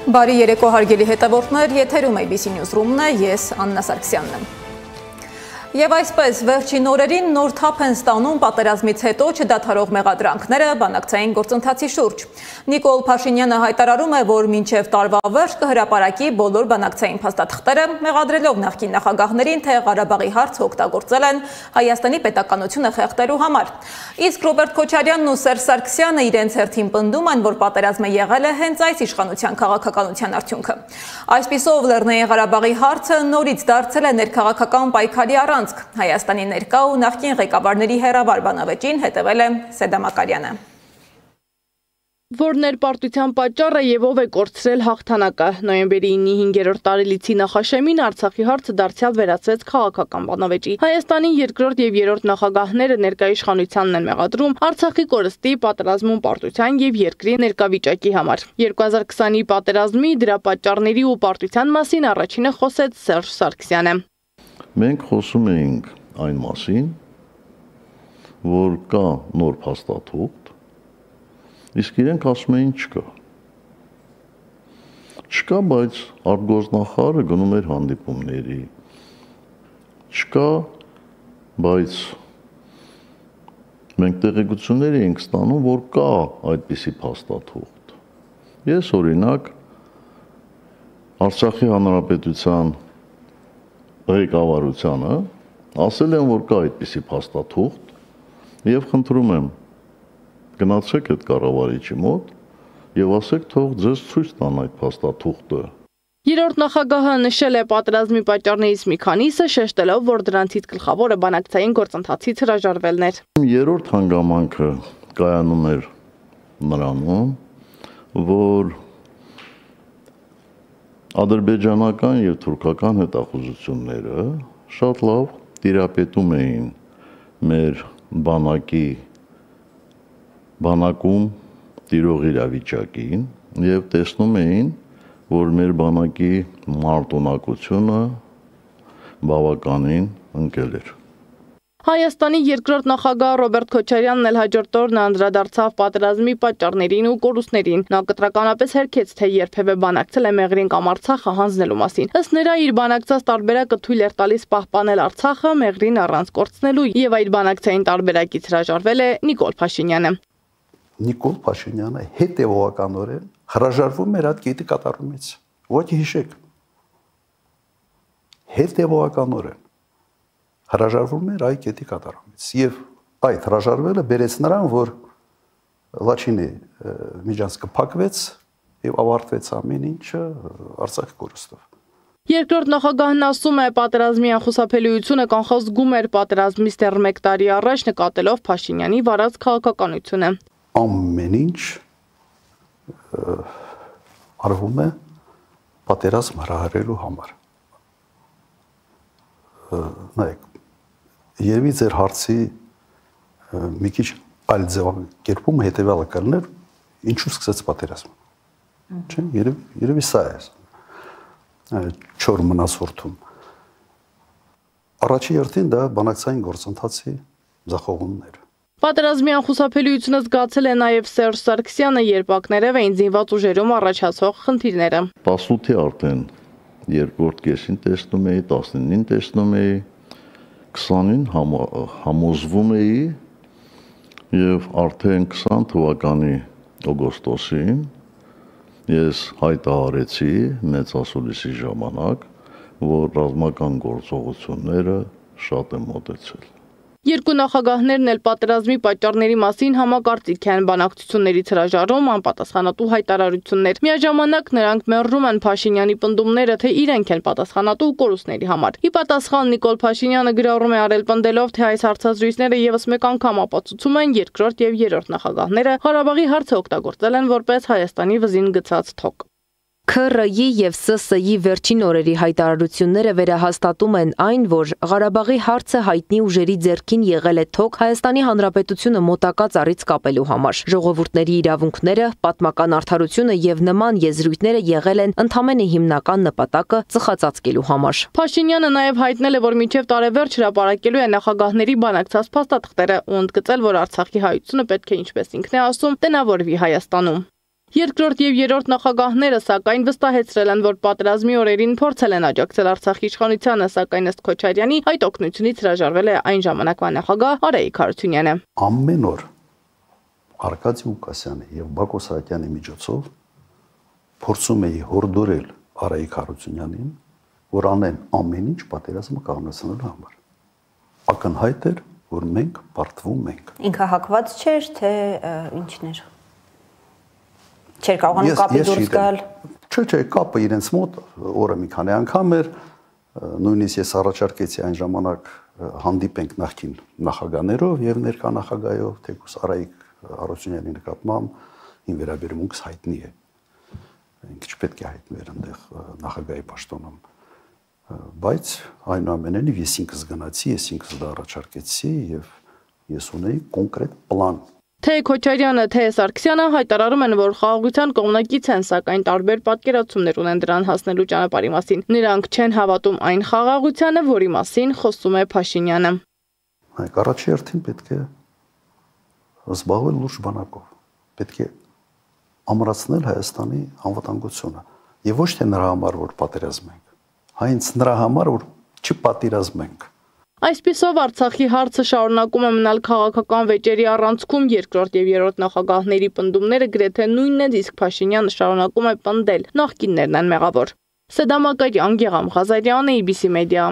Բարի երեկո հարգելի հետևորդներ, եթերում ABC Newsroom-ն է, ես Աննա Սարգսյանն եմ։ Եվ այսպես, վերջին օրերին նոր թափ են ստանում պատերազմից հետո չդադարող մեղադրանքները բանակցային գործընթացի շուրջ։ Նիկոլ Փաշինյանը հայտարարում է, որ մինչև տարվա վերջ կհրապարակի բոլոր բանակցային փաստաթղթերը, մեղադրելով նախկին նախագահներին, թե Ղարաբաղի հարցը օգտագործել են Հայաստանի պետականությունը խեղդելու համար։ Իսկ Ռոբերտ Քոչարյանն ու Սերժ Սարգսյանը իրենց հերթին պնդում են, որ պատերազմը եղել է հենց այս իշխանության քաղաքականության արդյունքը։ Այսպիսով Լեռնային Ղարաբաղի հարցը նորից դարձել է ներքաղաքական պայքարի առանցք։ Հայաստանի ներկա ու նախկին ղեկավարների հերավար բանավեճին հետևել է Սեդա Մակարյանը։ Որ ներպարտության պատճառը եւ ով է կորցրել հաղթանակը։ Նոյեմբերի 9-ի 5-րդ տարելիցի նախաշեմին Արցախի հարցը դարձյալ վերածվեց քաղաքական բանավեճի։ Հայաստանի երկրորդ եւ երրորդ նախագահները ներկա իշխանությանն են մեղադրում Արցախի կորստի, պատերազմում պարտության եւ երկրի ներկավիճակի համար։ 2020-ի պատերազմի, դրա պատճառների ու պարտության մասին առաջինը խոսեց Սերժ Սարգսյանը։ Մենք խոսում էինք այն մասին, որ կա նոր փաստաթուղթ, իսկ իրենք ասում էին չկա։ Չկա, բայց արտգործնախարարը գնում էր հանդիպումների։ Չկա, բայց մենք տեղեկություններ էինք ստանում, որ կա այդպիսի փաստաթուղթ։ Ես օրինակ Արցախի հանրապետության ղեկավարությանը ասել եմ, որ կա այդպիսի փաստաթուղթ եւ խնդրում եմ գնացեք այդ կառավարիչի մոտ եւ ասեք թող ձեզ ցույց տան այդ փաստաթուղթը։ Երրորդ նախագահը նշել է պատերազմի պատճառներից մի քանիսը, շեշտելով, որ դրանցից գլխավորը բանակցային գործընթացից հրաժարվելն էր։ Երրորդ հանգամանքը կայանում էր նրանում, որ ադրբեջանական եւ թուրքական հետախուզությունները շատ լավ տիրապետում էին մեր բանակում տիրող իրավիճակին եւ տեսնում էին, որ մեր բանակի մարտունակությունը բավականին ընկել էր։ Հայաստանի երկրորդ նախագահ Ռոբերտ Քոչարյանն էլ հաջորդ օրն անդրադարձավ պատերազմի պատճառներին ու կորուստներին։ Նա կտրականապես հերքեց, թե երբևէ բանակցել է Մեղրին կամ Արցախը հանձնելու մասին։ Ըստ նրա, իր բանակցած տարբերակը թույլ էր տալիս պահպանել Արցախը Մեղրին առանց կորցնելու, եւ այդ բանակցային տարբերակից հրաժարվել է Նիկոլ Փաշինյանը։ Նիկոլ Փաշինյանը հետևողականորեն հրաժարվում էր այդ կետի կատարումից։ Ոչ հիշեք։ Հետևողականորեն հրաժարվում էր այդ կետի կատարումից եւ այդ հրաժարվելը բերեց նրան, որ Լաչինի միջանցքը փակվեց եւ ավարտվեց ամեն ինչը Արցախի կորստով։ Երկրորդ նախագահն ասում է, պատերազմի անխուսափելիությունը կանխազգում էր պատերազմից դեռ 1 տարի առաջ, նկատելով Փաշինյանի վարած քաղաքականությունը։ Ամեն ինչ արվում է պատերազմ հրահրելու համար։ Նայեք, երևի ձեր հարցի մի քիչ այլ ձևակերպումը հետևյալը կլներ, ինչու սկսեց պատերազմը։ Չէ՞, երևի սա է։ Չոր մնացորդում։ Առաջի հերթին դա բանակցային գործընթացի ձախողումն էր։ Պատերազմի անխուսափելիությունը զգացել է նաև Սերժ Սարգսյանը, երբ ակներև էին զինված ուժերում առաջացող խնդիրները։ 18-ի արդեն երկրորդ կեսին տեսնում էի, 19-ին տեսնում էի, 20-ին համոզվում էի եւ արդեն 20 թվականի օգոստոսին ես հայտարարեցի մեծ ասուլիսի ժամանակ, որ ռազմական գործողությունները շատ են մոտեցել։ Երկու նախագահներն էլ պատերազմի պատճառների մասին համակարծիք են, բանակցություններից հրաժարում, անպատասխանատու հայտարարություններ։ Միաժամանակ նրանք մերժում են Փաշինյանի պնդումները, թե իրենք են պատասխանատու կորուստների համար։ Ի պատասխան Նիկոլ Փաշինյանը գրառում է արել պնդելով, թե այս հարցազրույցները եւս մեկ անգամ ապացուցում են երկրորդ եւ երրորդ նախագահները Ղարաբաղի հարցը օգտագործել են որպես Հայաստանի վզին գցած թոկ։ ՔՌԻ եւ ՍՍ-ի վերջին օրերի հայտարարությունները վերահաստատում են այն, որ Ղարաբաղի հարցը հայտնի ուժերի ձեռքին եղել է թոք Հայաստանի Հանրապետությունը մոտակա ծառից կապելու համար։ Ժողովուրդների իրավունքները, պատմական արդարությունը եւ նման եզրույթները եղել են ընդամենը հիմնական նպատակը ծխածածկելու համար։ Փաշինյանը նաեւ հայտնել է, որ մինչեւ տարեվերջ հրապարակելու է նախագահների բանակցած փաստաթղթերը ու ընդգծել, որ Արցախի հայությունը պետք է, ինչպես ինքն է ասում, տնավորվի Հայաստանում։ Երկրորդ եւ երրորդ նախագահները սակայն վստահեցրել են, որ պատերազմի օրերին փորձել են աջակցել Արցախի իշխանությանը, սակայն ըստ Քոչարյանի այդ օգնությունից հրաժարվել է այն ժամանակվա նախագահ Արայիկ Հարությունյանը։ Ամեն օր Արկադի Ղուկասյանի եւ Բակո Սահակյանի միջոցով փորձում էի հորդորել Արայիկ Հարությունյանին, որ անեն ամեն ինչ պատերազմը կանգնեցնելու համար։ Ակնհայտ էր, որ մենք պարտվում ենք։ Ինքը հակված չէր, թե ինչն էր։ Չէր կարողանում կապի դուրս գալ։ Չէ, կապը իրենց մոտ օրը մի քանի անգամ էր, նույնիսկ ես առաջարկեցի այն ժամանակ հանդիպենք նախկին նախագահներով եւ ներկա նախագահով, թեկուզ Արայիկ Հարությունյանի նկատմամբ ին վերաբերմունքս հայտնի է։ Ինքը չպետք է հայտնվեր այնտեղ նախագահի պաշտոնում։ Բայց այնուամենայնիվ ես ինքս գնացի, ես ինքս դա առաջարկեցի եւ ես ունեի կոնկրետ պլան։ Թե Քոչարյանը, թե Սարգսյանը հայտարարում են, որ խաղաղության կողմնակից են, սակայն տարբեր պատկերացումներ ունեն դրան հասնելու ճանապարհի մասին։ Նրանք չեն հավատում այն խաղաղությանը, որի մասին խոսում է Փաշինյանը։ Այ առաջի հերթին պետք է զբաղվել լուրջ բանակով։ Պետք է ամրացնել Հայաստանի անվտանգությունը եւ ոչ թե նրա համար, որ պատերազմենք, հենց նրա համար, որ չպատերազմենք։ Այսպիսով Արցախի հարցը շարունակում է մնալ քաղաքական վեճերի առանցքում, երկրորդ եւ երրորդ նախագահների պնդումները գրեթե նույնն են, իսկ Փաշինյանը շարունակում է պնդել, նախկիններն են մեղավոր։ Սեդամակարյան, Գեգամ Ղազարյան, ABC Media։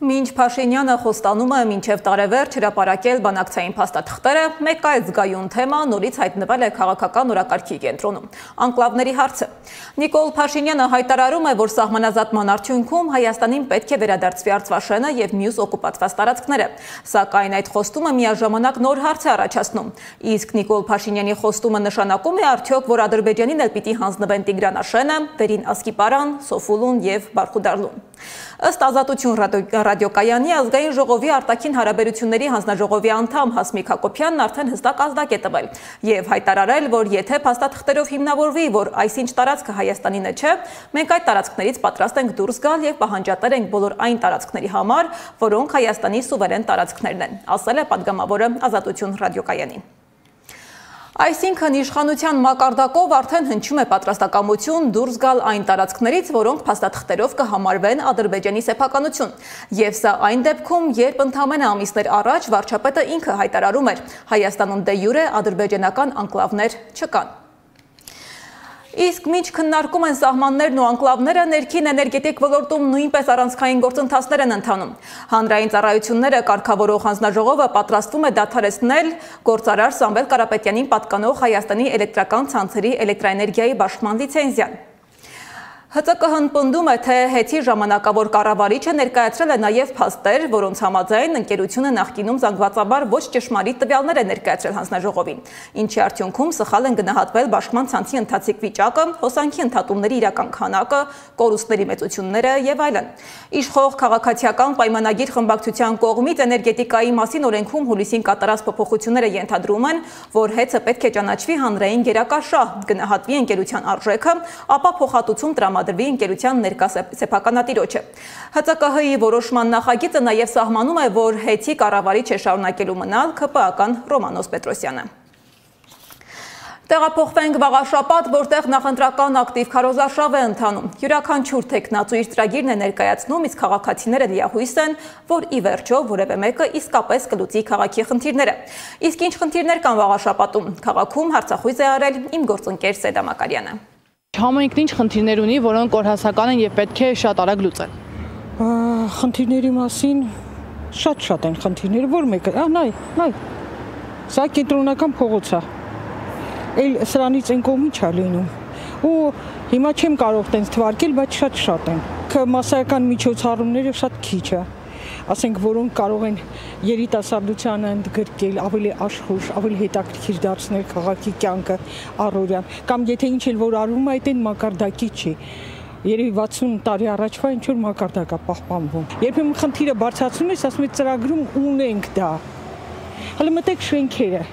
Մինչ Փաշինյանը խոստանում է մինչև տարեվերջ հրապարակել բանակցային փաստաթղթերը, մեկ այլ զգայուն թեմա նորից հայտնվել է քաղաքական օրակարգի կենտրոնում՝ անկլավների հարցը։ Նիկոլ Փաշինյանը հայտարարում է, որ սահմանազատման արդյունքում Հայաստանին պետք է վերադարձվի Արցվաշենը եւ մյուս օկուպացված տարածքները, սակայն այդ խոստումը միաժամանակ նոր հարց է առաջացնում։ Իսկ Նիկոլ Փաշինյանի խոստումը նշանակում է արդյոք, որ Ադրբեջանին էլ պիտի հանձնվեն Տիգրանաշենը, Վերին Ասկիպարան, Սոֆուլուն եւ Բարխուդարլուն։ Ըստ Ազատություն ռադիոկայանի ազգային ժողովի արտաքին հարաբերությունների հանձնաժողովի անդամ Հասմիկ Հակոբյանն արդեն հստակ ազդակ է տվել եւ հայտարարել, որ եթե փաստաթղթերով հիմնավորվի, որ այսինչ տարածքը Հայաստանինը չէ, մենք այդ տարածքներից պատրաստ ենք դուրս գալ եւ պահանջատեր ենք բոլոր այն տարածքների համար, որոնք Հայաստանի սուվերեն տարածքներն են, ասել է падգամավորը Ազատություն ռադիոկայանին։ Այսինքն իշխանության մակարդակով արդեն հնչում է պատրաստակամություն դուրս գալ այն տարածքներից, որոնք փաստաթղթերով կհամարվեն Ադրբեջանի սեփականություն։ Եվ սա այն դեպքում, երբ ընդամենը ամիսներ առաջ վարչապետը ինքը հայտարարում էր, Հայաստանում դե յուրե ադրբեջանական անկլավներ չկան։ Իսկ մինչ քննարկում են սահմաններն ու անկլավները, ներքին էներգետիկ ոլորտում նույնպես առանցքային գործընթացներ են ընթանում։ Հանրային ծառայությունները կարգավորող հանձնաժողովը պատրաստվում է դադարեցնել գործարար Սամվել Կարապետյանին պատկանող Հայաստանի էլեկտրական ցանցերի էլեկտրաէներգիայի բաշխման լիցենզիան։ ՀԾԿՀ-ն պնդում է, թե հետի ժամանակավոր կառավարիչը ներկայացրել է նաև փաստեր, որոնց համաձայն ընկերությունը նախկինում զանգվածաբար ոչ ճշմարիտ տվյալներ է ներկայացրել հանձնաժողովին, ինչի արդյունքում սխալ են գնահատվել բաշխման ցանցի ընթացիկ վիճակը, հոսանքի ընդհատումների իրական քանակը, կորուստների մեծությունները եւ այլն։ Իշխող քաղաքացիական պայմանագիր խմբակցության կողմից էներգետիկայի մասին օրենքում հուլիսին կատարած փոփոխությունները ենթադրում են, որ ՀԵՑ-ը պետք է ճանաչվի հանրային գերակաշահ, գնահատվի ընկերության արժեքը, ապա փոխհատուցում տրամադրվի ընկերության ներկա սեփականատիրոջը։ ՀԾԿՀ-ի որոշման նախագիծը նաև սահմանում է, որ հետի կառավարիչ է շարունակելու մնալ ԿՊԱ-կան Ռոմանոս Պետրոսյանը։ Տեղափոխվենք Վաղաշապատ, որտեղ նախընտրական ակտիվ քարոզարշավ է ընթանում։ Յուրաքանչյուր թեկնածու իր ծրագիրն է ներկայացնում, իսկ քաղաքացիները լիահույս են, որ ի վերջո որևէ մեկը իսկապես կլուծի քաղաքի խնդիրները։ Իսկ ինչ խնդիրներ կան Վաղաշապատում։ Քաղաքում հարցախույզ է արել իմ գործընկեր Սեդամակարյանը։ Համայնքն ինչ խնդիրներ ունի, որոնք օրհասական են եւ պետք է շատ արագ լուծել։ Խնդիրների մասին շատ են խնդիրները, որ մեկը, նայ։ Սա կենտրոնական փողոց է։ Էլ սրանից այն կողմի չա լինում։ Ու հիմա չեմ կարող տենց թվարկել, բայց շատ են։ Մասսայական միջոցառումները շատ քիչ է։ Ասենք, որոնք կարող են երիտասարդությանը ընդգրկել, ավելի աշխույժ, ավելի հետաքրքիր դարձնել քաղաքի կյանքը առօրյան, կամ եթե ինչ էլ որ արվում է, այդ այն մակարդակի չի։ Երևի 60 տարի առաջվա ինչ որ մակարդակ է պահպանվում։ Երբեմն խնդիրը բարձրացնում ես, ասում ես ծրագրում ունենք դա։ Հələ մտեք շենքերը։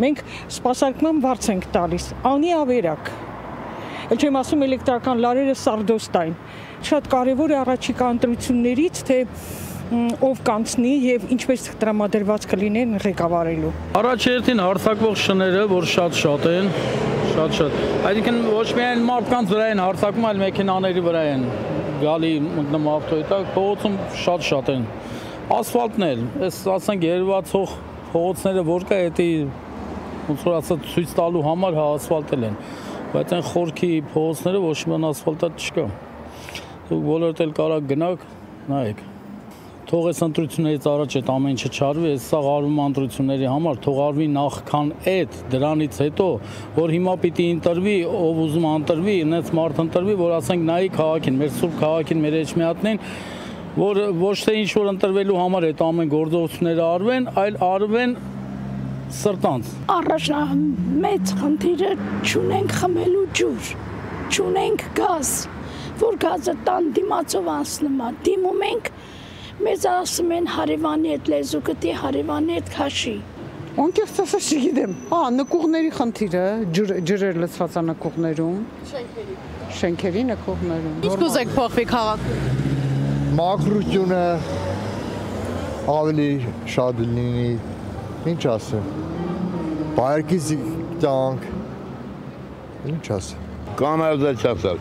Մենք սպասարկման վարձ ենք տալիս, անի ավերակ։ Էլ չեմ ասում էլեկտրական լարերը սարդոստային։ Շատ կարևոր է առաջիկա ընտրություններից, թե ով կանցնի եւ ինչպես տրամադրված կլինեն ղեկավարելու։ Առաջերտին հարձակվող շները, որ շատ են, շատ։ Այսինքն ոչ միայն մարդկանց վրա են հարձակվում, այլ մեքենաների վրա են գալի մտնում ավտոյի տակ, փողոցում շատ են։ Ասֆալտն էլ, այս ասենք երևացող փողոցները որ կա, դա ոնց որ ասած ցույց տալու համար ասֆալտել են, բայց այն խորքի փողոցները ոչ մի բան ասֆալտա չկա։ Դուք բոլորդ էլ կարա գնաք, նայեք։ Թող այս ընտրություններից առաջ այդ ամեն ինչը չարվի, այս սա արվում ընտրությունների համար, թող արվի նախքան այդ, դրանից հետո, որ հիմա պիտի ընտրվի, ով ուզում ընտրվի, այնպես մարդ ընտրվի, որ ասենք նայի քաղաքին, մեր սուրբ քաղաքին, մեր էջմիածնին, որ ոչ թե ինչ որ ընտրվելու համար այդ ամեն գործողությունները արվեն, այլ արվեն սրտանց։ Մեծ խնդիրը չունենք խմելու ջուր, չունենք գազ, որ գազը տան դիմացով անցնում է, դիմում ենք, մեզ ասում են հարևանի հետ լեզու գտի, հարևանի հետ քաշի։ Անկեղծ ասած չգիտեմ, նկուղների խնդիրը, ջրեր լցված է նկուղներում, շենքերի նկուղներում։ Ինչ կուզեք փոխվի քաղաքում։ Մաքրությունը ավելի շատ լինի, ինչ ասեմ, բայրկից տանք, ինչ ասեմ։ Կանայոց չասալ։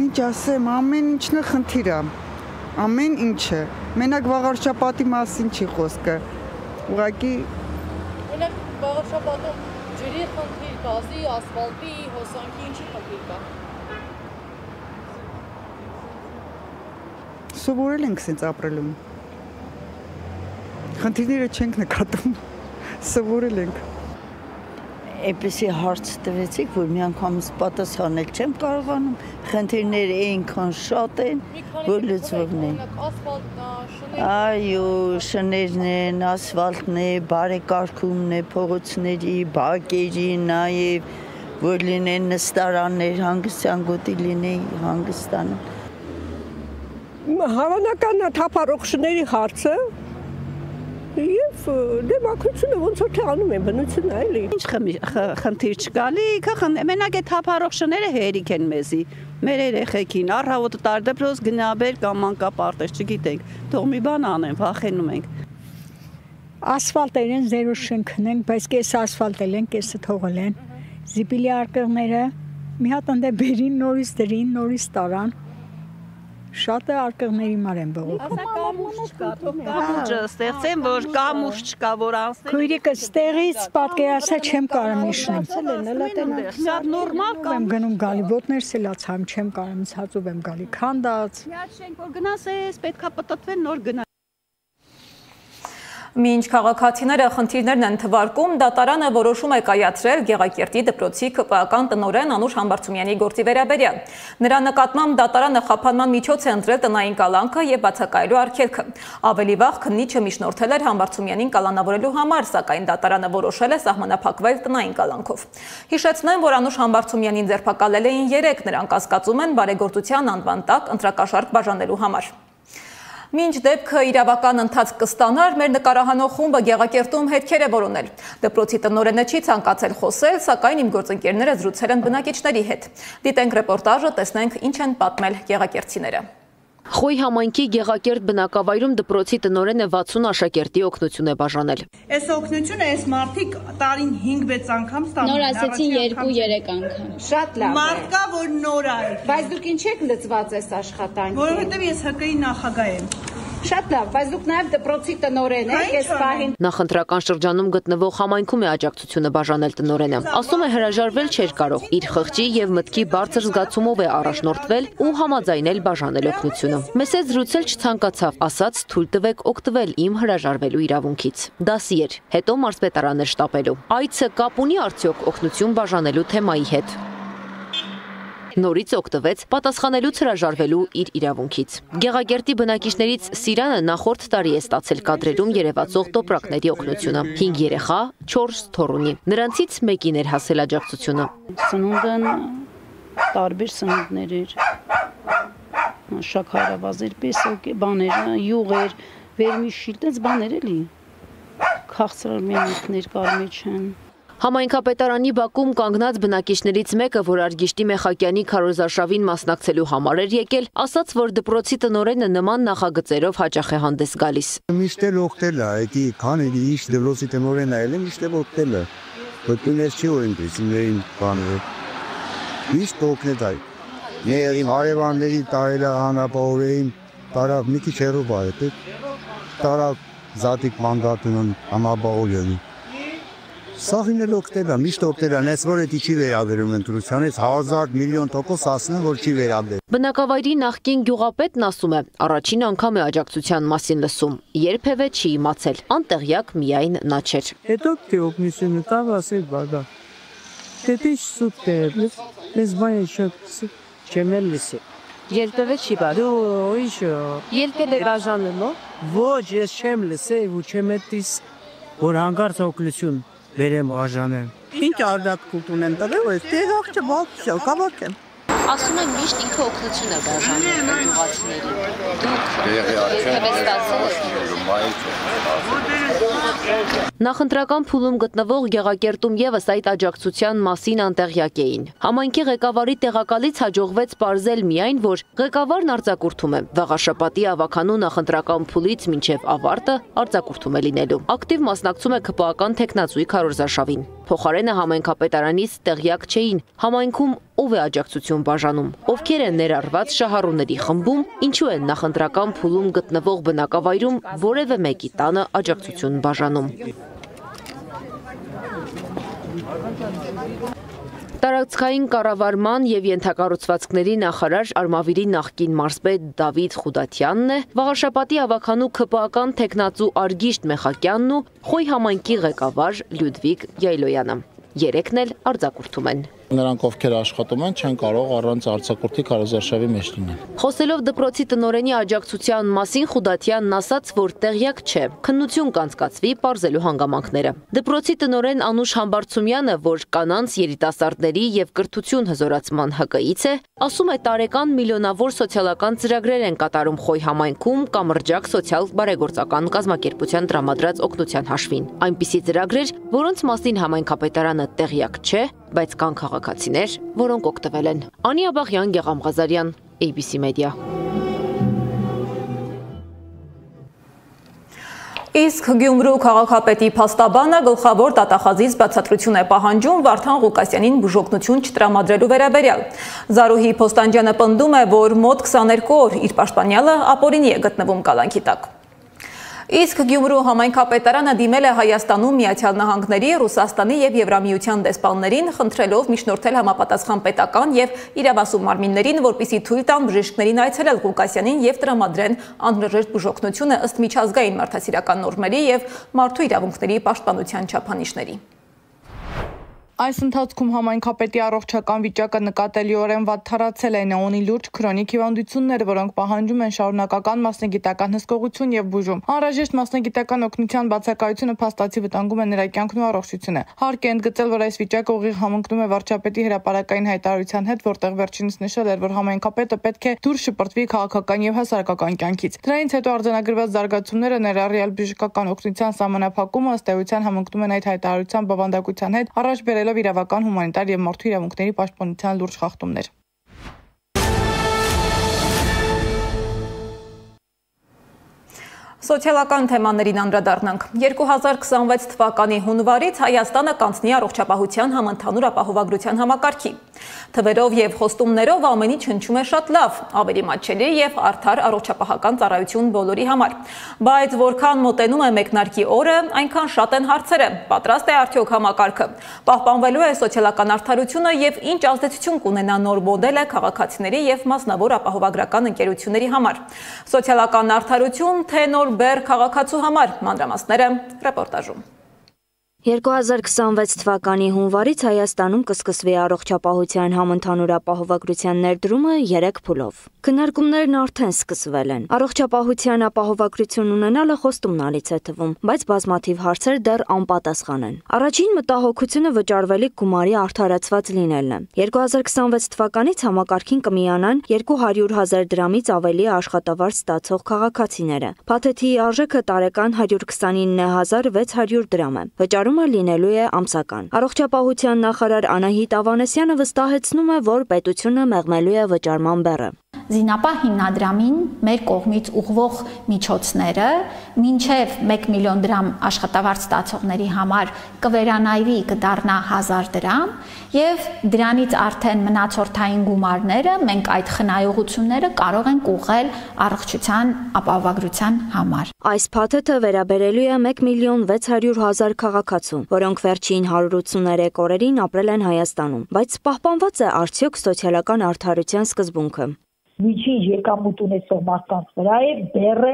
Ինչ ասեմ, ամեն ինչն է խնդիրը, ամեն ինչը, մենակ վաղարշապատի մասին չի խոսքը, ուղղակի Մենակ վաղարշապատում ջրի խնդիր, գազի, ասֆալտի, հոսանքի ինչի խնդիր կա։ սովորել ենք սենց ապրելում, խնդիրները չենք նկատում, սովորել ենք։ Էպիսի հարց տվեցիք, որ մի անգամից պատասխանել չեմ կարողանում, խնդիրները այնքան շատ են, որ լուծվողն են։ Այո, շներն են, ասֆալտն է, բարեկարգումն է, փողոցների, բակերի, նաև, որ լինեն նստարաններ, հանգստյան գոտի լինեն, հանգստանան։ Հավանական թափառող շների հարցը Եվ դեմոկրատությունը ոնց որ թե անում են բնությունը էլի։ Ինչ խնդիր չկա, լիքը մենակ այդ թափառող շները հերիք են մեզի, մեր երեխեքին, առավոտը տար դպրոց գնաբեր կամ մանկապարտեզ, չգիտենք, թող մի բան անեն, վախենում ենք։ Ասֆալտեր են, զերո շենքն են, բայց կես ասֆալտել են, կեսը թողել են, զիպիլի արկղները, մի հատ ընդ բերին, նորից դրին, նորից տարան, Շատ է արկղների մար են բողոքում։ Կամուրջը ստեղծեն, որ կամուրջ չկա, որ անցնեն։ Քույրիկս տեղից պատկերացա չեմ կարում իջնեմ։ Նորմալ կա։ Եմ գնում գալի ոտներ սելացամ, չեմ կարում ցածով եմ գալի քանդած։ Միած շենք որ գնասես, պետքա պտտվեն նոր գնա։ Մինչ քաղաքացիները խնդիրներն են թվարկում, դատարանը որոշում է կայացրել Գեղակերտի դպրոցի ԿՊԱ-ական տնօրեն Անուշ Համբարձումյանի գործի վերաբերյալ։ Նրա նկատմամբ դատարանը խափանման միջոց է ընտրել տնային կալանքը եւ բացակայելու արգելքը։ Ավելի վաղ քննիչը միջնորդել էր Համբարձումյանին կալանավորելու համար, սակայն դատարանը որոշել է սահմանափակվել տնային կալանքով։ Հիշեցնեմ, որ Անուշ Համբարձումյանին ձերբակալել էին 3, նրանք կասկածում են բարեգործության անվան տակ ընտրակաշառք բաժանելու համար։ Մինչ դեպքը իրավական ընթացք կստանար, մեր նկարահանող խումբը Գեղակերտում հետքեր է որոնել։ Դպրոցի տնօրենը չի ցանկացել խոսել, սակայն իմ գործընկերները զրուցել են բնակիչների հետ։ Դիտենք ռեպորտաժը, տեսնենք ինչ են պատմել գեղակերտցիները։ Խոյ համայնքի Գեղակերտ բնակավայրում դպրոցի տնօրենը 60 աշակերտի օգնություն է բաժանել։ Այս օգնությունը այս մարդիկ տարին 5-6 անգամ ստանում են։ Նոր ասեցին 2-3 անգամ։ Շատ լավ։ Մարդ կա, որ նոր է։ Բայց դուք ինչ եք լծված այս աշխատանքին։ Որովհետև ես ՀԿ-ի նախագահ եմ։ Շատ լավ, բայց դուք նաև դպրոցի տնօրեն եք, այս պահին։ Նախընտրական շրջանում գտնվող համայնքում է աջակցությունը բաժանել տնօրենը։ Ասում է հրաժարվել չէր կարող, իր խղճի եւ մտքի բարձր զգացումով է առաջնորդվել ու համաձայնել բաժանել օգնությունը։ Մեզ հետ զրուցել չցանկացավ, ասաց թույլ տվեք օգտվել իմ հրաժարվելու իրավունքից։ Դասի էր, հետո մարզպետարան էր շտապելու։ Այցը կապ ունի արդյոք օգնություն բաժանելու թեմայի հետ։ Նորից օգտվեց պատասխանելուց հրաժարվելու իր իրավունքից։ Գեղակերտի բնակիչներից Սիրանը նախորդ տարի է ստացել կադրերում երևացող տոպրակների օգնությունը։ 5 երեխա, 4 թոռ ունի։ Նրանցից մեկին էր հասել աջակցությունը։ Սնունդն տարբեր սնունդներ էր։ Շաքարավազեր, պեսոկ, բաներ, յուղեր, վերմիշիլ, տենց բաներ էլի։ Քաղցրալ մենքներ կար մեջ են։ Համայնքապետարանի բակում կանգնած բնակիչներից մեկը, որ Արգիշտի Մեխակյանի քարոզարշավին մասնակցելու համար էր եկել, ասաց, որ դպրոցի տնօրենը նման նախագծերով հաճախ է հանդես գալիս։ Միշտ էլ օգտել է, այդի քաների իշ դպրոցի տնօրենը այլ է, միշտ էլ օգտել է։ Բնես չի որ ինքնին բաները։ Միշտ օգնել է։ Իմ հարևանների տարել է հանապահորեին, տարավ մի քիչ հեռու բարդ, տարավ զատիկ մանդատունն համապահորեին։ Սաղին էլ օգտել է, միշտ օգտել է, նես որ էդի չի վերաբերում ընտրությանից, 1000 միլիոն տոկոս ասնեմ, որ չի վերաբերում։ Բնակավայրի նախկին գյուղապետն ասում է, առաջին անգամ է աջակցության մասին լսում, երբևէ չի իմացել, անտեղյակ միայն նա չէր։ Հետո թե օգնությունը տավ ասել բադա։ Դեպի սուտ է, ես բան չեմ էլ լսել։ Երբևէ չի բադա։ Ինչ։ Ելքել է բաժանել, նո։ Ոչ, ես չեմ լսել ու չեմ էտիս, որ հանգարց օգնություն վերեմ բաժանեմ։ Ինչ արդյունք ունեն տվել, այս տեղակ չբացի, կավակ եմ։ Ասում են միշտ ինքը օգնություն է բաժանում գյուղացիներին։ Նախընտրական փուլում գտնվող Գեղակերտում եւս այդ աջակցության մասին անտեղյակ էին։ Համայնքի ղեկավարի տեղակալից հաջողվեց պարզել միայն, որ ղեկավարն արձակուրդում է վաղաշաբաթի ավականու նախընտրական փուլից մինչև ավարտը արձակուրդում է լինելու։ Ակտիվ մասնակցում է ԿՊԱ-ական թեկնածուի քարոզարշավին։ Փոխարենը համայնքապետարանից տեղյակ չէին համայնքում ով է աջակցություն բաժանում, ովքեր են ներառված շահառուների խմբում, ինչու են նախընտրական փուլում գտնվող բնակավայրում որևէ մեկի տանը աջակցություն բաժանում։ Տարածքային կառավարման եւ ենթակառուցվածքների նախարար Արմավիրի նախկին մարզպետ Դավիթ Խուդատյանն է, վաղաշաբաթի ավականու ԿՊԱ-ական թեկնածու Արգիշտ Մեխակյանն ու Խոյ համայնքի ղեկավար Լյուդվիգ Յայլոյանը։ Երեքն էլ արձակուրդում են։ Նրանք ովքեր աշխատում են չեն կարող առանց արձակուրդի քարոզարշավի մեջ լինել։ Խոսելով դպրոցի տնօրենի աջակցության մասին Խուդատյանն ասաց, որ տեղյակ չէ, քննություն կանցկացվի պարզելու հանգամանքները։ Դպրոցի տնօրեն Անուշ Համբարձումյանը, որ կանանց երիտասարդների եւ կրթություն հզորացման ՀԿ-ից է, ասում է տարեկան միլիոնավոր սոցիալական ծրագրեր են կատարում Խոյ համայնքում կամրջակ սոցիալ բարեգործական կազմակերպության տրամադրած օգնության հաշվին։ Այնպիսի ծրագրեր, որոնց մասին համայնքապետարանը տեղյակ չէ, բայց կան քաղաքացիներ, որոնք օգտվել են։ Անի Աբաղյան, Գեգամ Ղազարյան, ABC Media։ Իսկ Գյումրու քաղաքապետի փաստաբանը գլխավոր դատախազից բացատրություն է պահանջում Վարդան Ղուկասյանին բուժօգնություն չտրամադրելու վերաբերյալ։ Զարուհի Փոստանջյանը պնդում է, որ մոտ 22 օր իր պաշտպանյալը ապօրինի է գտնվում կալանքի տակ։ Իսկ Գյումրու համայնքապետարանը դիմել է Հայաստանում, Միացյալ Նահանգների, Ռուսաստանի եւ Եվրամիության դեսպաններին, խնդրելով միջնորդել համապատասխան պետական եւ իրավասու մարմիններին, որպեսզի թույլ տան բժիշկներին այցելել Ղուկասյանին եւ տրամադրեն անհրաժեշտ բուժօգնությունը ըստ միջազգային մարդասիրական նորմերի եւ մարդու իրավունքների պաշտպանության չափանիշների։ Այս ընթացքում համայնքապետի առողջական վիճակը նկատելիորեն վատթարացել է, նա ունի լուրջ քրոնիկ հիվանդություններ, որոնք պահանջում են շարունակական մասնագիտական հսկողություն եւ բուժում։ Անհրաժեշտ մասնագիտական օգնության բացակայությունը փաստացի վտանգում է նրա կյանքն ու առողջությունը։ Հարկ է ընդգծել, որ այս վիճակը ուղիղ համընկնում է վարչապետի հրապարակային հայտարարության հետ, որտեղ վերջինս նշել էր, որ համայնքապետը պետք է դուրս շպրտվի քաղաքական եւ հասարակական կյանքից։ Դրանից հետո արձանագրված զարգացումները ներառյալ բժշկական օգնության սահմանափակումը ըստ էության համընկնում են այդ հայտարարության բովանդակության հետ, առաջ բերելով իրավական, հումանիտար եւ մարդու իրավունքների պաշտպանության լուրջ խախտումներ։ Սոցիալական թեմաներին անդրադառնանք։ 2026 թվականի հունվարից Հայաստանը կանցնի առողջապահության համընդհանուր ապահովագրության համակարգի։ Թվերով եւ խոստումներով ամեն ինչ հնչում է շատ լավ, ավելի մատչելի եւ արդար առողջապահական ծառայություն բոլորի համար։ Բայց որքան մոտենում է մեկնարկի օրը, այնքան շատ են հարցերը։ Պատրաստ է արդյոք համակարգը։ Պահպանվելու է սոցիալական արդարությունը եւ ինչ ազդեցություն կունենա նոր մոդելը քաղաքացիների եւ մասնավոր ապահովագրական ընկերությունների համար։ Սոցիալական արդարություն թե նոր բեր քաղաքացու համար, մանրամասները ռեպորտաժում։ 2026 թվականի հունվարից Հայաստանում կսկսվի առողջապահության համընդհանուր ապահովագրության ներդրումը 3 փուլով։ Քննարկումներն արդեն սկսվել են։ Առողջապահության ապահովագրություն ունենալը խոստումնալից է թվում, բայց բազմաթիվ հարցեր դեռ անպատասխան են։ Առաջին մտահոգությունը վճարվելիք գումարի արդարացված լինելն է։ 2026 թվականից համակարգին կմիանան 200,000 դրամից ավելի աշխատավարձ ստացող քաղաքացիները։ Փաթեթի արժեքը տարեկան 129,600 դրամ է։ Վճարում կիրառումը լինելու է ամսական։ Առողջապահության նախարար Անահիտ Ավանեսյանը վստահեցնում է, որ պետությունը մեղմելու է վճարման բեռը։ Զինապահ հիմնադրամին մեր կողմից ուղղվող միջոցները մինչև 1 միլիոն դրամ աշխատավարձ ստացողների համար կվերանայվի, կդառնա 1000 դրամ եւ դրանից արդեն մնացորդային գումարները մենք այդ խնայողությունները կարող ենք ուղղել առողջության ապահովագրության համար։ Այս փաթեթը վերաբերելու է 1 միլիոն 600 հազար քաղաքացու, որոնք վերջին 183 օրերին ապրել են Հայաստանում, բայց պահպանված է արդյոք սոցիալական արդարության սկզբունքը։ Միջին եկամուտ ունեցող մարդկանց վրա է բեռը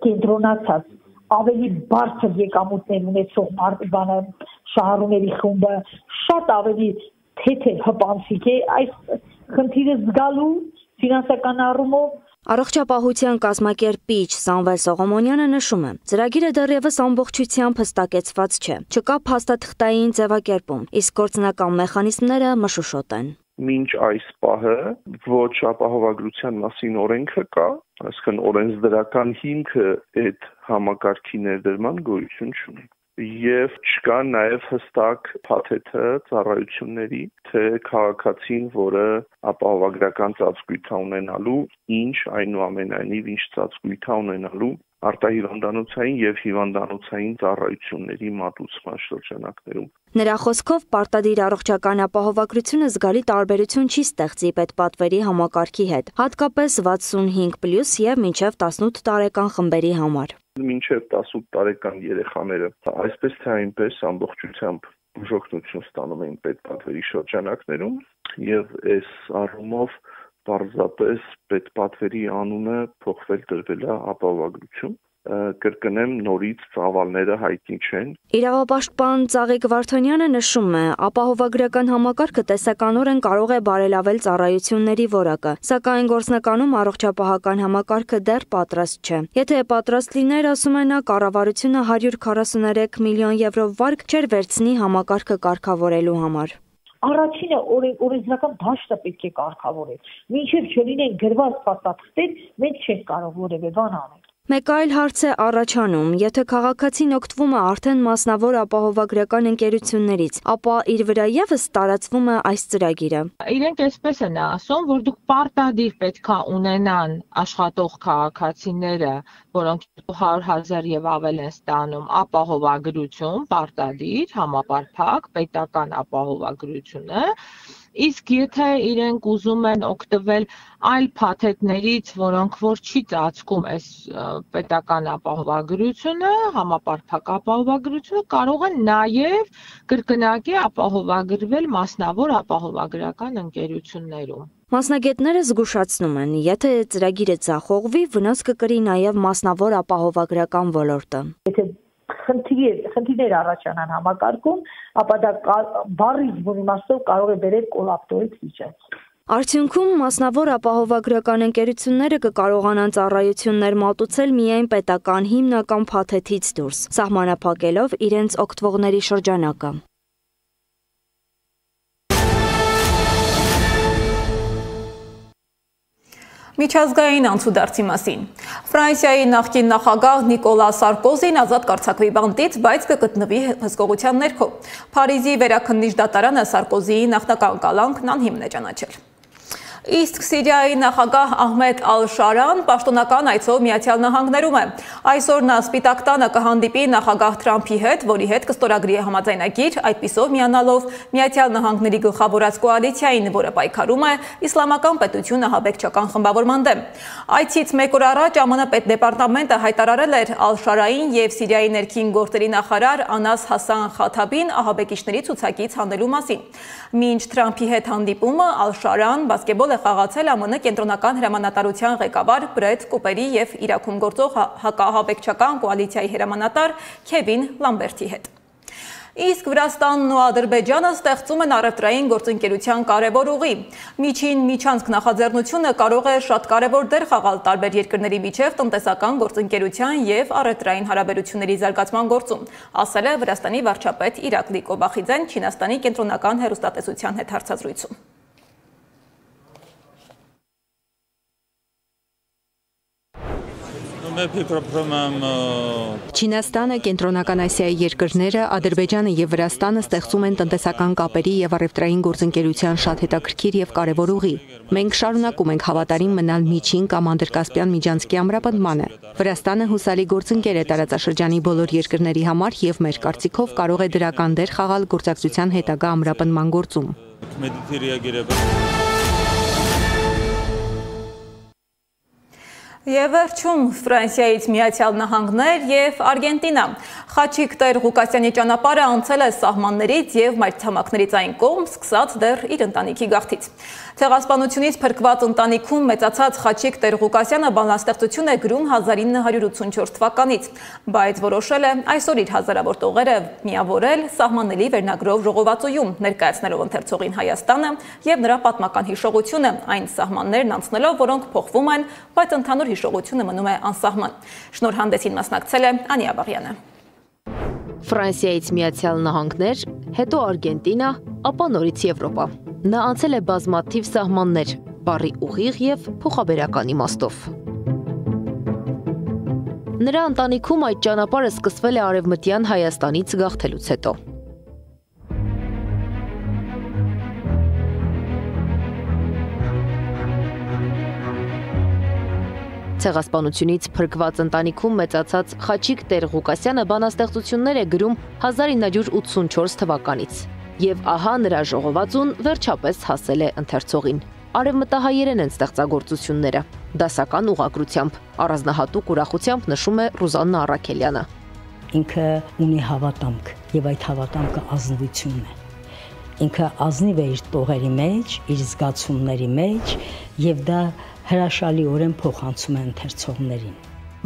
կենտրոնացած, ավելի բարձր եկամուտներ ունեցող շահառուների խումբը շատ ավելի թեթև հպանցիկ է այս խնդիրը զգալու ֆինանսական առումով։ Առողջապահության կազմակերպիչ Սամվել Սողոմոնյանը նշում է, ծրագիրը դեռևս ամբողջությամբ հստակեցված չէ, չկա փաստաթղթային ձևակերպում, իսկ գործնական մեխանիզմները մշուշոտ են։ Մինչ այս պահը ոչ ապահովագրության մասին օրենքը կա, այսինքն օրենսդրական հիմքը այդ համակարգի ներդրման գոյություն չունի։ Եվ չկա նաև հստակ փաթեթը ծառայությունների, թե քաղաքացին, որը ապահովագրական ծածկույթ է ունենալու, ինչ այնուամենայնիվ ինչ ծածկույթ է ունենալու արտահիվանդանոցային եւ հիվանդանոցային ծառայությունների մատուցման շրջանակներում։ Նրա խոսքով պարտադիր առողջական ապահովագրությունը զգալի տարբերություն չի ստեղծի պետպատվերի համակարգի հետ, հատկապես 65+ եւ մինչեւ 18 տարեկան խմբերի համար։ Մինչև 18 տարեկան երեխաները այսպես թե այնպես ամբողջությամբ բուժօգնություն ստանում էին պետպատվերի շրջանակներում եւ այս առումով պարզապես պետպատվերի անունը փոխվել տրվել է ապահովագրություն։ Կրկնեմ, նորից ծավալները հայտնի չեն։ Իրավապաշտպան Ծաղիկ Վարդանյանը նշում է, ապահովագրական համակարգը տեսականորեն կարող է բարելավել ծառայությունների որակը, սակայն գործնականում առողջապահական համակարգը դեռ պատրաստ չէ։ Եթե պատրաստ լիներ, ասում է նա, կառավարությունը 143 միլիոն եվրո վարկ չէր վերցնի համակարգը կարգավորելու համար։ Առաջինը օրենսդրական դաշտը պետք է կարգավորել։ Մինչև չլինեն գրված փաստաթղթեր, մենք չենք կարող որևէ բան անել։ Մեկ այլ հարց է առաջանում, եթե քաղաքացին օգտվում է արդեն մասնավոր ապահովագրական ընկերություններից, ապա իր վրա ևս տարածվում է այս ծրագիրը։ Իրենք այսպես են ասում, որ դուք պարտադիր պետքա ունենան աշխատող քաղաքացիները, որոնք 200,000 եւ ավել են ստանում ապահովագրություն, պարտադիր, համապարփակ, պետական ապահովագրությունը, իսկ եթե իրենք ուզում են օգտվել այլ փաթեթներից, որոնք որ չի ծածկում այս պետական ապահովագրությունը, համապարփակ ապահովագրությունը, կարող են նաև կրկնակի ապահովագրվել մասնավոր ապահովագրական ընկերություններում։ Մասնագետները զգուշացնում են, եթե ծրագիրը ձախողվի, վնաս կկրի նաև մասնավոր ապահովագրական ոլորտը։ Եթե խնդիրներ առաջանան համակարգում, ապա դա բառից իմաստով կարող է բերել կոլապտորից վիճակ։ Արդյունքում մասնավոր ապահովագրական ընկերությունները կկարողանան ծառայություններ մատուցել միայն պետական հիմնական փաթեթից դուրս, սահմանափակելով իրենց օգտվողների շրջանակը։ Միջազգային անցուդարձի մասին։ Ֆրանսիայի նախկին նախագահ Նիկոլա Սարկոզին ազատ կարձակվի բանտից, բայց կգտնվի հսկողության ներքո։ Փարիզի վերաքննիչ դատարանը Սարկոզիի նախնական կալանքն անհիմն է ճանաչել։ Իսկ Սիրիայի նախագահ Ահմեդ Ալ-Շարան պաշտոնական այցով Միացյալ Նահանգներում է։ Այսօր նա Սպիտակ տանը կհանդիպի նախագահ Թրամփի հետ, որի հետ կստորագրի համաձայնագիր, այդպիսով միանալով Միացյալ Նահանգների գլխավորած կոալիցիային, որը պայքարում է իսլամական պետություն ահաբեկչական խմբավորման դեմ։ Այցից մեկ օր առաջ ԱՄՆ պետդեպարտամենտը հայտարարել էր Ալ-Շարային եւ Սիրիայի ներքին գործերի նախարար Անաս Հասան Խաթաբին ահաբեկիչների ցուցակից հանելու մասին։ Մինչ Թրամփի հետ հանդիպումը Ալ-Շարան բասկետբոլ է խաղացել ԱՄՆ կենտրոնական հրամանատարության ղեկավար Բրեդ Կուպերի եւ Իրաքում գործող հակաահաբեկչական կոալիցիայի հրամանատար Քևին Լամբերթի հետ։ Իսկ Վրաստանն ու Ադրբեջանը ստեղծում են առևտրային գործընկերության կարևոր ուղի։ Միջին միջանցք նախաձեռնությունը կարող է շատ կարևոր դեր խաղալ տարբեր երկրների միջև տնտեսական գործընկերության եւ առևտրային հարաբերությունների զարգացման գործում, ասել է Վրաստանի վարչապետ Իրակլի Կոբախիձեն Չինաստանի կենտրոնական հեռուստատեսության հետ հարցազրույցում։ Չինաստանը, Կենտրոնական Ասիայի երկրները, Ադրբեջանը եւ Վրաստանը ստեղծում են տնտեսական կապերի եւ առևտրային գործընկերության շատ հետաքրքիր եւ կարեւոր ուղի։ Մենք շարունակում ենք հավատարիմ մնալ միջին կամ անդրկասպյան միջանցքի ամրապնդմանը։ Վրաստանը հուսալի գործընկեր է տարածաշրջանի բոլոր երկրների համար եւ մեր կարծիքով կարող է դրական դեր խաղալ գործակցության հետագա ամրապնդման գործում։ Եվ վերջում Ֆրանսիայից Միացյալ Նահանգներ և Արգենտինա։ Խաչիկ Տեր-Ղուկասյանի ճանապարհը անցել է սահմաններից և մայրցամաքներից այն կողմ, սկսած դեռ իր ընտանիքի գաղթից։ Ցեղասպանությունից փրկված ընտանիքում մեծացած Խաչիկ Տեր-Ղուկասյանը բանաստեղծություն է գրում 1984 թվականից, բայց որոշել է այսօր իր հազարավոր տողերը միավորել սահմանների վերնագրով ժողովածուում, ներկայացնելով ընթերցողին Հայաստանը և նրա պատմական հիշողությունը, այն սահմաններն անցնելով, որոնք փոխվում են, բայց ընդհանուր հիշողությունը մնում է անսահման։ Շնորհանդեսին մասնակցել է Անի Աբաղյանը։ Ֆրանսիայից Միացյալ Նահանգներ, հետո Արգենտինա, ապա նորից Եվրոպա։ Նա անցել է բազմաթիվ սահմաններ, բառի ուղիղ և փոխաբերական իմաստով։ Նրա ընտանիքում այդ ճանապարհը սկսվել է Արևմտյան Հայաստանից գաղթելուց հետո։ Ցեղասպանությունից փրկված ընտանիքում մեծացած Խաչիկ Տեր-Ղուկասյանը բանաստեղծություններ է գրում 1984 թվականից։ Եվ ահա նրա ժողովածուն վերջապես հասել է ընթերցողին։ Արևմտահայերեն են ստեղծագործությունները, դասական ուղղագրությամբ, առանձնահատուկ ուրախությամբ նշում է Ռուզաննա Առաքելյանը։ Ինքը ունի հավատամք, եւ այդ հավատամքը ազնվությունն է։ Ինքը ազնիվ է իր տողերի մեջ, իր զգացումների մեջ, եւ դա հրաշալիորեն փոխանցում է ընթերցողներին։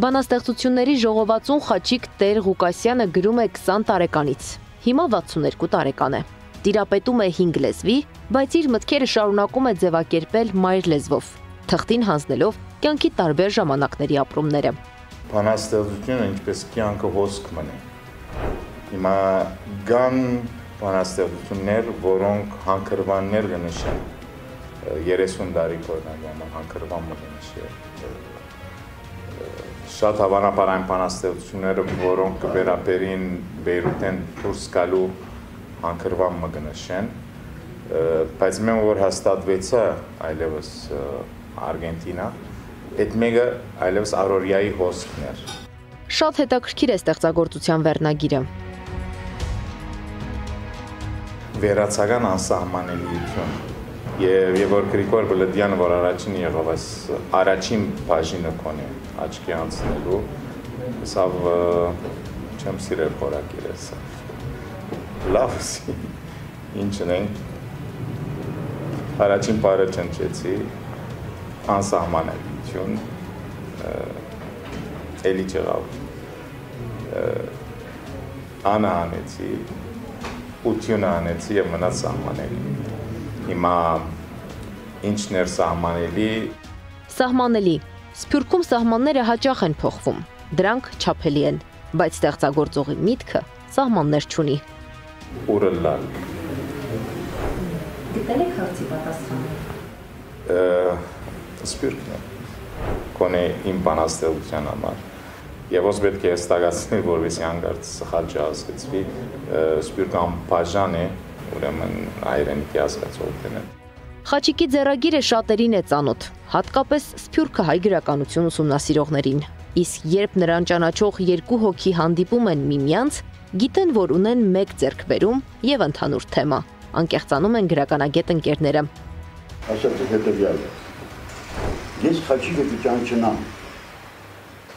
Բանաստեղծությունների ժողովածուն Խաչիկ Տեր-Ղուկասյանը գրում է 20 տարեկանից, հիմա 62 տարեկան է։ Տիրապետում է 5 լեզվի, բայց իր մտքերը շարունակում է ձևակերպել մայր լեզվով, թղթին հանձնելով կյանքի տարբեր ժամանակների ապրումները։ Բանաստեղծությունը ինչպես կյանքը հոսք մնի։ Հիմա կան բանաստեղծություններ, որոնք հանքրվաններ կնշեն 30 տարի կորնագանը հանքրվան մտնիշի։ Շատ հավանաբար այն բանաստեղծությունները, որոնք կվերապերին Բեյրութեն դուրս գալու հանքրվան մտնիշեն, բայց մենք որ հաստատվեցա այլևս Արգենտինա, այդ մեկը այլևս Արորիայի հոսքն էր։ Շատ հետաքրքիր է ստեղծագործության վերնագիրը։ Վերացական անսահմանելիություն։ Եվ որ Գրիգոր Բլդյանը, որ առաջին եղավ, այս առաջին բաժինը կոնի աչքի անցնելու, սավ չեմ սիրել խորակիր է սա։ Լավ սի, ինչն ենք, առաջին պարը չնչեցի, անսահմանելիություն, էլի չեղավ, անը անեցի, ությունը անեցի և մնաց սահմանելի։ Հիմա ինչն էր սահմանելի։ Սահմանելի։ Սփյուռքում սահմանները հաճախ են փոխվում, դրանք չափելի են, բայց ստեղծագործողի միտքը սահմաններ չունի։ Ուրը լալ։ Գտել եք հարցի պատասխանը։ Սփյուռքն է, կոնե իմ բանաստեղծության համար։ Եվ ոս պետք է հստակացնել, որովհետեւ հանկարծ սխալ չհասկացվի, սփյուռքան բաժան է, ուրեմն հայրենիքի հասկացողներն են։ Խաչիկի ձեռագիրը շատերին է ծանոթ, հատկապես սփյուռքը հայ գրականություն ուսումնասիրողներին։ Իսկ երբ նրան ճանաչող երկու հոգի հանդիպում են միմյանց, գիտեն, որ ունեն մեկ ձեռքբերում եւ ընդհանուր թեմա։ Անկեղծանում են գրականագետ ընկերները։ Ասած հետեւյալը։ Ես Խաչիկը ճանաչնամ։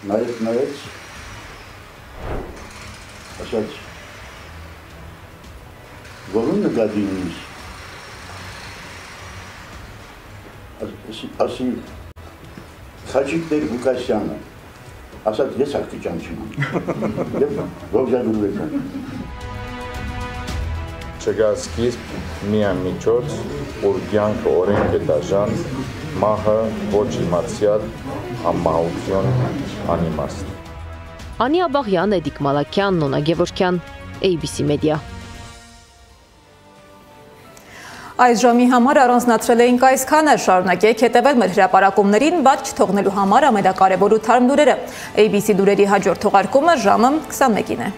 Նայեց, ասած որուն նկատի ունիս, ասի Խաչիկ Տեր-Ղուկասյանը, ասած ես աղթի ճանչում եմ, և ողջագրուվեց եմ։ Չգա սկիզբ միան միջոց, որ կյանքը օրենք է դաժան, մահը ոչ իմացյալ, անմահություն, անիմաստ։ Անի Աբաղյան, Էդիկ Մալաքյան, Նոնա Գևորգյան, ABC Media։ Այս ժամի համար առանձնացրել էինք այսքանը, շարունակեք հետևել մեր հրապարակումներին, բայց չթողնելու համար ամենակարևոր ու թարմ լուրերը։ ABC լուրերի հաջորդ թողարկումը ժամը 21-ին է։